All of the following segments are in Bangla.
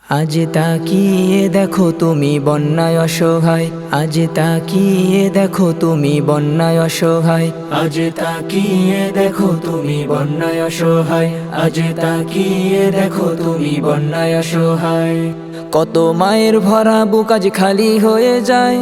আজ তাকিয়ে দেখো তুমি বন্যায় অসহায়, আজ তাকিয়ে দেখো তুমি বন্যায় অসহায়, আজ তাকিয়ে দেখো তুমি বন্যায় অসহায়, আজ তাকিয়ে দেখো তুমি বন্যায় অসহায়। কত মায়ের ভরা বুক আজ খালি হয়ে যায়,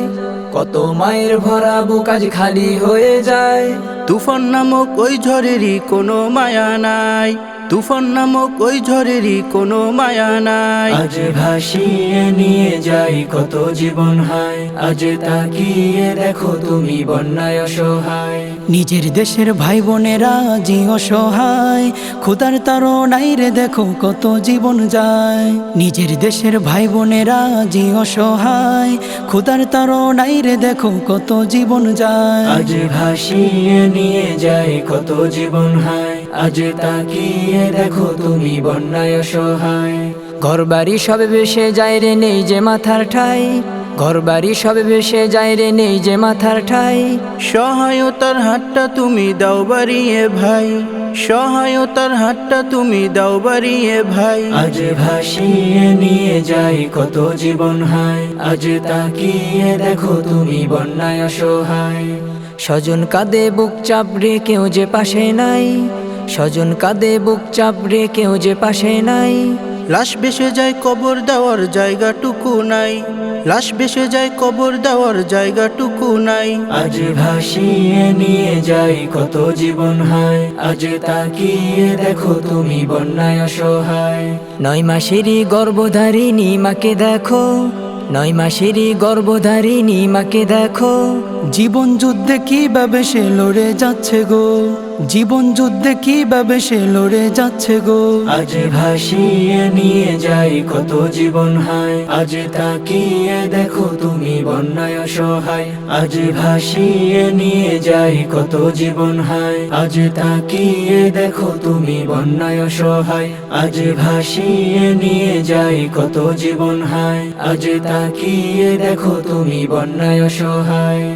কত মায়ের ভরা বুক আজ খালি হয়ে যায়। তুফান নামক ওই ঝড়েরই কোনো মায়া নাই, তুফান নামক ওই ঝড়েরই কোনো মায়া নাই। আজ ভাসিয়ে নিয়ে যাই কত জীবন হায়, আজ তাকিয়ে দেখো তুমি বন্যায় অসহায়। নিজের দেশের ভাই বোনেরা আজি অসহায়, খোদার তাড়নায় রে দেখো কত জীবন যায়। নিজের দেশের ভাই বোনেরা আজি অসহায়, খোদার তাড়নায় রে দেখো কত জীবন যায়। আজ ভাসিয়ে নিয়ে যাই কত জীবন হায়, আজ তাকিয়ে দেখো তুমি বন্যায় অসহায়। ঘরবাড়ি সব ভেসে যায় রে নেই যে মাথার ঠাই, ঘরবাড়ি সব ভেসে যায় রে নেই যে মাথার ঠাই। সহায়তার হাতটা তুমি দাও বাড়িয়ে ভাই, সহায়তার হাতটা তুমি দাও বাড়িয়ে ভাই। আজ ভাসিয়ে নিয়ে যাই কত জীবন হায়, আজ তাকিয়ে দেখো তুমি বন্যায় অসহায়। স্বজন কাঁদে বুক চাপড়ে কেউ যে পাশে নাই, স্বজন কাঁদে বুক চাপড়ে কেউ যে পাশে নাই। লাশ ভেসে যায় কবর দেওয়ার জায়গাটুকু নাই, লাশ ভেসে যায় কবর দেওয়ার জায়গাটুকু নাই। আজ ভাসিয়ে নিয়ে যাই কত জীবন হায়, আজ তাকিয়ে দেখো তুমি বন্যায় অসহায়। 9 মাসেরই গর্ভধারিণী মাকে দেখো, 9 মাসেরই গর্ভধারিণী মাকে দেখো। জীবন যুদ্ধে কিভাবে সে লড়ে যাচ্ছে গো, জীবন যুদ্ধে কিভাবে সে লড়ে যাচ্ছে গো। আজ ভাসিয়ে নিয়ে যাই কত জীবন হায়, আজ তাকিয়ে দেখো তুমি বন্যায় অসহায়। আজ ভাসিয়ে নিয়ে যাই কত জীবন হায়, আজ তাকিয়ে দেখো তুমি বন্যায় অসহায়। আজ ভাসিয়ে নিয়ে যাই কত জীবন হায়, আজ তাকিয়ে দেখো তুমি বন্যায় অসহায়।